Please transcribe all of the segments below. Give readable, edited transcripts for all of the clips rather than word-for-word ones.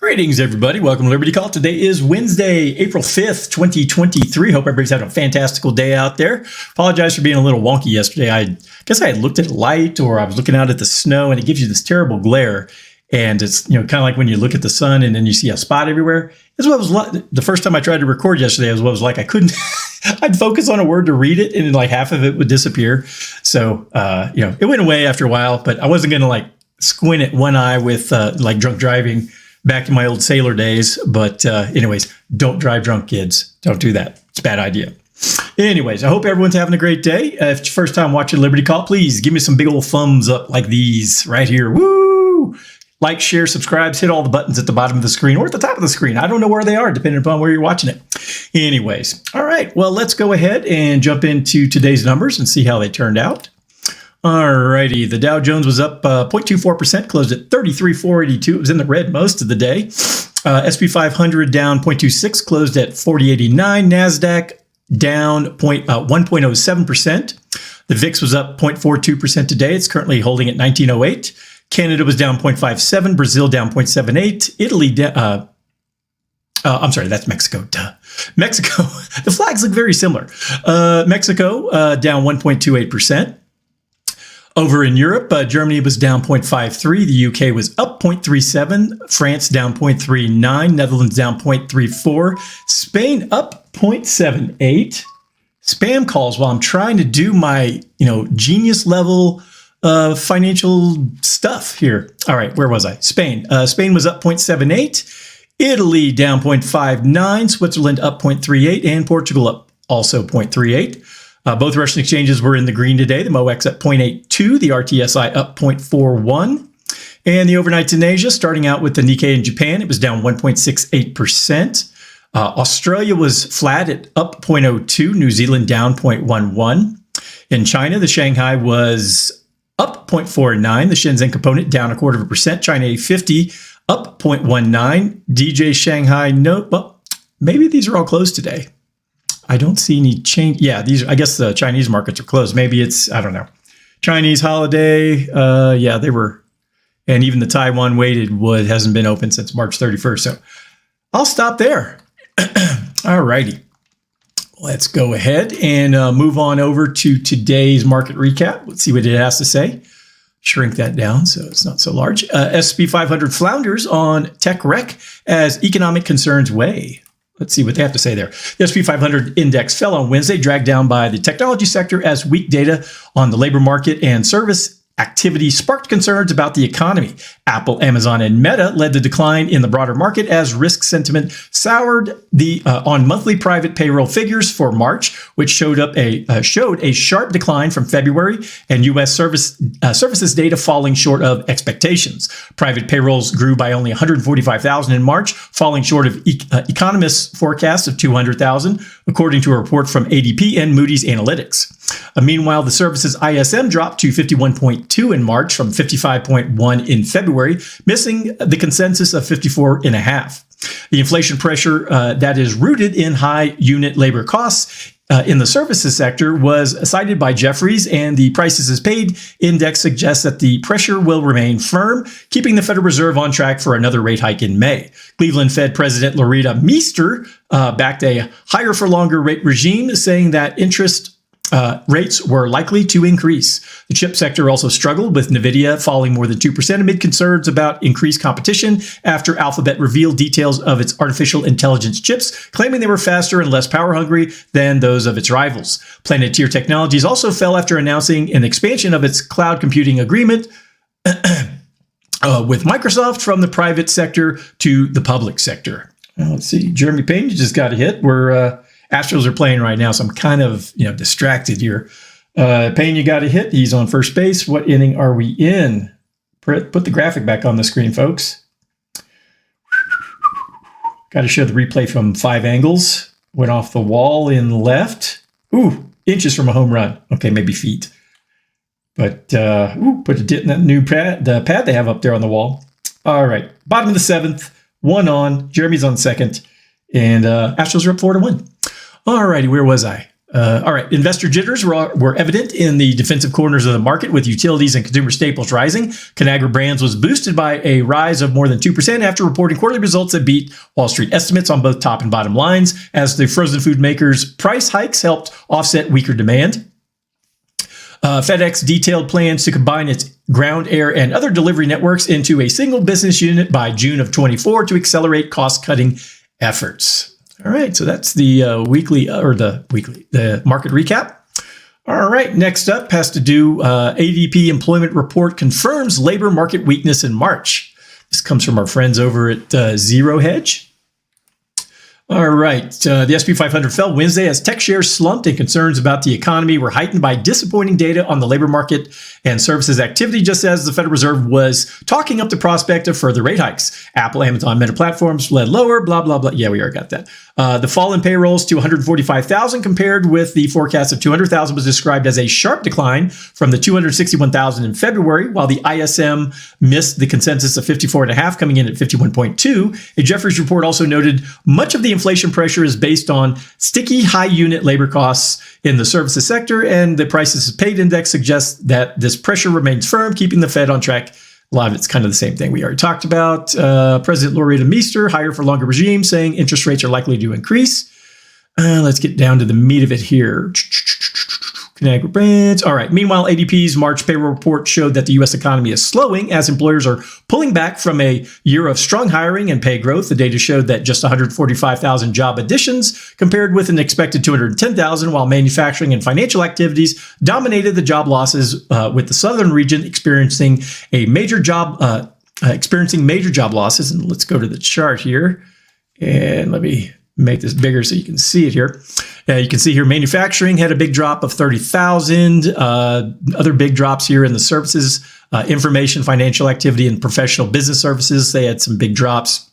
Greetings, everybody. Welcome to Liberty Call. Today is Wednesday, April 5th, 2023. Hope everybody's having a fantastical day out there. Apologize for being a little wonky yesterday. I guess I had looked at a light or I was looking out at the snow and it gives you this terrible glare. And it's, kind of like when you look at the sun and then you see a spot everywhere. That's what it was like. The first time I tried to record yesterday was what it was like. I couldn't, I'd focus on a word to read it and then like half of it would disappear. So, it went away after a while, but I wasn't going to squint at one eye with drunk driving back in my old sailor days. But anyways, don't drive drunk, kids. Don't do that. It's a bad idea. Anyways, I hope everyone's having a great day. If it's your first time watching Liberty Call, please give me some big old thumbs up like these right here. Woo! Like, share, subscribe, hit all the buttons at the bottom of the screen or at the top of the screen. I don't know where they are, depending upon where you're watching it. Anyways, all right. Well, let's go ahead and jump into today's numbers and see how they turned out. All righty. The Dow Jones was up 0.24%, closed at 33,482. It was in the red most of the day. SP 500 down 0.26, closed at 4089. NASDAQ down 1.07%. The VIX was up 0.42% today. It's currently holding at 1908. Canada was down 0.57. Brazil down 0.78. Italy I'm sorry, that's Mexico. Duh. Mexico, the flags look very similar. Mexico down 1.28%. Over in Europe, Germany was down 0.53. The UK was up 0.37. France down 0.39. Netherlands down 0.34. Spain up 0.78. Spam calls while I'm trying to do my, genius level financial stuff here. All right, where was I? Spain. Spain was up 0.78. Italy down 0.59. Switzerland up 0.38. And Portugal up also 0.38. Both Russian exchanges were in the green today. The MOEX up 0.82, the RTSI up 0.41. And the overnights in Asia, starting out with the Nikkei in Japan, it was down 1.68%. Australia was flat at up 0.02, New Zealand down 0.11. In China, the Shanghai was up 0.49, the Shenzhen component down 0.25%, China A50 up 0.19, DJ Shanghai, maybe these are all closed today. I don't see any change. Yeah, I guess the Chinese markets are closed. Maybe it's, I don't know. Chinese holiday. Yeah, they were. And even the Taiwan weighted wood hasn't been open since March 31st. So I'll stop there. All righty. Let's go ahead and move on over to today's market recap. Let's see what it has to say. Shrink that down so it's not so large. SP 500 flounders on tech rec as economic concerns weigh. Let's see what they have to say there. The SP 500 index fell on Wednesday, dragged down by the technology sector as weak data on the labor market and service activity sparked concerns about the economy. Apple, Amazon, and Meta led the decline in the broader market as risk sentiment soured on monthly private payroll figures for March, which showed a sharp decline from February, and U.S. services data falling short of expectations. Private payrolls grew by only 145,000 in March, falling short of economists' forecasts of 200,000, according to a report from ADP and Moody's Analytics. Meanwhile, the services ISM dropped to 51.2 in March from 55.1 in February, missing the consensus of 54.5. The inflation pressure that is rooted in high unit labor costs in the services sector was cited by Jefferies, and the prices as paid index suggests that the pressure will remain firm, keeping the Federal Reserve on track for another rate hike in May. Cleveland Fed President Loretta Meester backed a higher for longer rate regime, saying that interest rates were likely to increase. The chip sector also struggled, with NVIDIA falling more than 2% amid concerns about increased competition after Alphabet revealed details of its artificial intelligence chips, claiming they were faster and less power hungry than those of its rivals. Planeteer Technologies also fell after announcing an expansion of its cloud computing agreement with Microsoft from the private sector to the public sector. Let's see. Jeremy Payne, you just got a hit. Astros are playing right now, so I'm kind of distracted here. Payne, you got a hit. He's on first base. What inning are we in? Put the graphic back on the screen, folks. Got to show the replay from 5 angles. Went off the wall in left. Ooh, inches from a home run. Okay, maybe feet. But put a dent in that new pad they have up there on the wall. All right, bottom of the 7th, 1 on. Jeremy's on second, and Astros are up 4-1. All righty, where was I? All right. Investor jitters were evident in the defensive corners of the market, with utilities and consumer staples rising. Conagra Brands was boosted by a rise of more than 2% after reporting quarterly results that beat Wall Street estimates on both top and bottom lines, as the frozen food makers' price hikes helped offset weaker demand. FedEx detailed plans to combine its ground, air, and other delivery networks into a single business unit by June of 24 to accelerate cost-cutting efforts. All right, so that's the the market recap. All right, next up has to do ADP employment report confirms labor market weakness in March. This comes from our friends over at Zero Hedge. All right, the S&P 500 fell Wednesday as tech shares slumped, and concerns about the economy were heightened by disappointing data on the labor market and services activity, just as the Federal Reserve was talking up the prospect of further rate hikes. Apple, Amazon, Meta platforms led lower, blah, blah, blah. Yeah, we already got that. The fall in payrolls to 145,000 compared with the forecast of 200,000 was described as a sharp decline from the 261,000 in February, while the ISM missed the consensus of 54.5, coming in at 51.2. A Jefferies report also noted much of the inflation pressure is based on sticky high unit labor costs in the services sector, and the prices paid index suggests that this pressure remains firm, keeping the Fed on track. A lot of it's kind of the same thing we already talked about. President Loretta Meester, higher for longer regime, saying interest rates are likely to increase. Let's get down to the meat of it here. Conagra Brands. All right. Meanwhile, ADP's March payroll report showed that the U.S. economy is slowing as employers are pulling back from a year of strong hiring and pay growth. The data showed that just 145,000 job additions compared with an expected 210,000, while manufacturing and financial activities dominated the job losses, with the southern region experiencing major job losses. And let's go to the chart here, and let me make this bigger so you can see it here. You can see here manufacturing had a big drop of 30,000. Other big drops here in the services, information, financial activity, and professional business services. They had some big drops.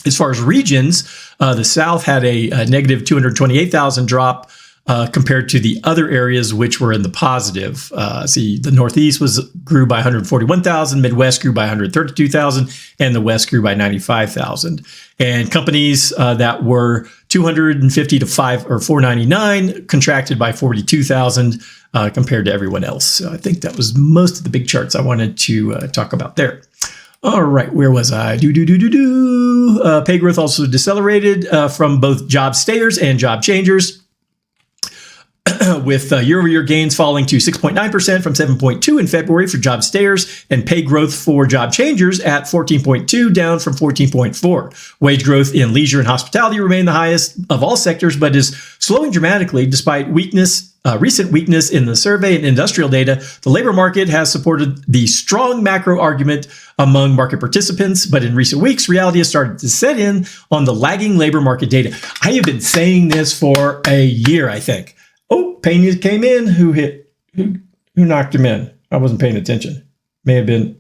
As far as regions, the South had a negative 228,000 drop compared to the other areas which were in the positive. See, the Northeast grew by 141,000, Midwest grew by 132,000, and the West grew by 95,000. And companies that were 250 to 499 contracted by 42,000 compared to everyone else. So I think that was most of the big charts I wanted to talk about there. All right, where was I? Pay growth also decelerated from both job stayers and job changers, with year-over-year gains falling to 6.9% from 7.2% in February for job stayers, and pay growth for job changers at 14.2%, down from 14.4%. Wage growth in leisure and hospitality remained the highest of all sectors, but is slowing dramatically despite recent weakness in the survey and industrial data. The labor market has supported the strong macro argument among market participants, but in recent weeks, reality has started to set in on the lagging labor market data. I have been saying this for a year, I think. Oh, Pena came in. Who knocked him in? I wasn't paying attention. Maybe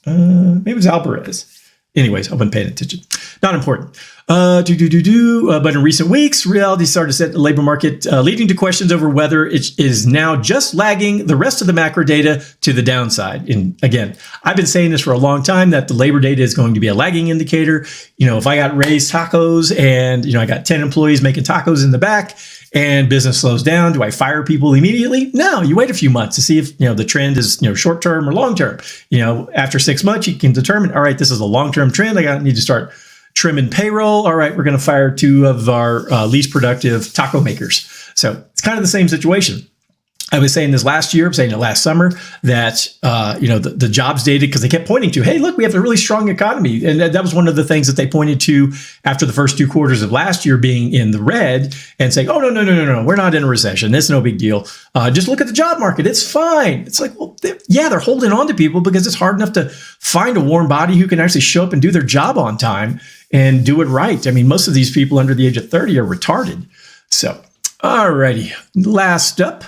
it was Alvarez. Anyways, I wasn't paying attention. Not important. But in recent weeks, reality started to set the labor market, leading to questions over whether it is now just lagging the rest of the macro data to the downside. And again, I've been saying this for a long time, that the labor data is going to be a lagging indicator. If I got raised tacos and, I got 10 employees making tacos in the back and business slows down, do I fire people immediately? No, you wait a few months to see if, the trend is, short term or long term. After 6 months, you can determine, all right, this is a long-term trend. I need to start trimming payroll. All right, we're going to fire 2 of our least productive taco makers. So it's kind of the same situation. I was saying this last year, I'm saying it last summer, that, the jobs data, because they kept pointing to, hey, look, we have a really strong economy. And that was one of the things that they pointed to after the first 2 quarters of last year being in the red and saying, oh, no, we're not in a recession. It's no big deal. Just look at the job market. It's fine. It's like, well, they're holding on to people because it's hard enough to find a warm body who can actually show up and do their job on time and do it right. I mean, most of these people under the age of 30 are retarded. So, all righty. Last up.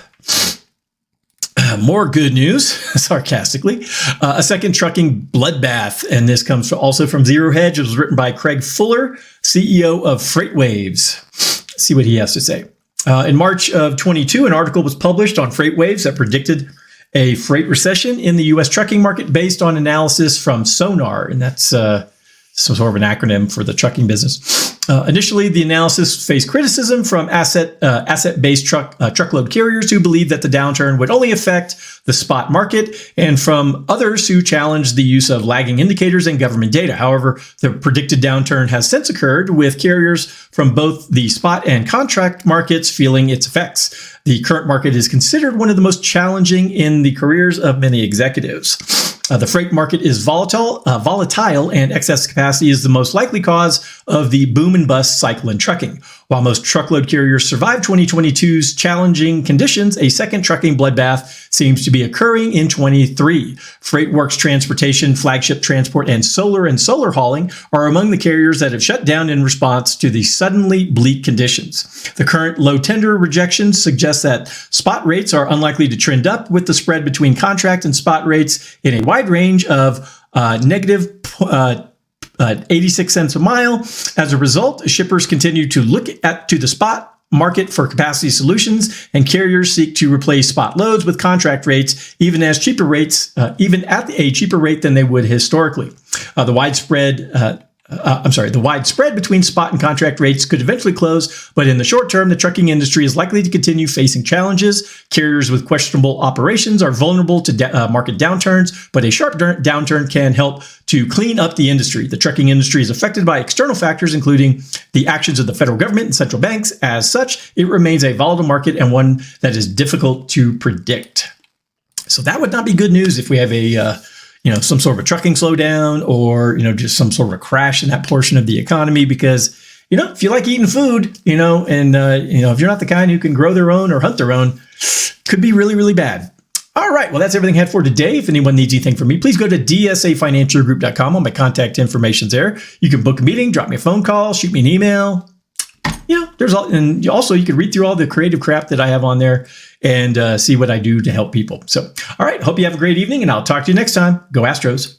More good news, sarcastically. A second trucking bloodbath, and this comes also from Zero Hedge. It was written by Craig Fuller, CEO of FreightWaves. Let's see what he has to say. In March of 22, an article was published on FreightWaves that predicted a freight recession in the U.S. trucking market based on analysis from Sonar, and that's some sort of an acronym for the trucking business. Initially, the analysis faced criticism from asset-based truckload carriers who believed that the downturn would only affect the spot market, and from others who challenged the use of lagging indicators and government data. However, the predicted downturn has since occurred, with carriers from both the spot and contract markets feeling its effects. The current market is considered one of the most challenging in the careers of many executives. The freight market is volatile, and excess capacity is the most likely cause of the boom and bust cycle in trucking. While most truckload carriers survived 2022's challenging conditions, a second trucking bloodbath seems to be occurring in 23. FreightWorks Transportation, Flagship Transport, and Solar Hauling are among the carriers that have shut down in response to the suddenly bleak conditions. The current low tender rejections suggest that spot rates are unlikely to trend up, with the spread between contract and spot rates in a wide range of negative 86 cents a mile. As a result, shippers continue to look to the spot market for capacity solutions, and carriers seek to replace spot loads with contract rates, even at a cheaper rate than they would historically. The wide spread between spot and contract rates could eventually close, but in the short term, the trucking industry is likely to continue facing challenges. Carriers with questionable operations are vulnerable to market downturns, but a sharp downturn can help to clean up the industry. The trucking industry is affected by external factors, including the actions of the federal government and central banks. As such, it remains a volatile market and one that is difficult to predict. So that would not be good news if we have some sort of a trucking slowdown, or, just some sort of a crash in that portion of the economy, because, if you like eating food, and if you're not the kind who can grow their own or hunt their own, could be really, really bad. All right. Well, that's everything I had for today. If anyone needs anything from me, please go to dsafinancialgroup.com. All my contact information's there. You can book a meeting, drop me a phone call, shoot me an email. And also you can read through all the creative crap that I have on there and see what I do to help people. So, all right. Hope you have a great evening, and I'll talk to you next time. Go Astros.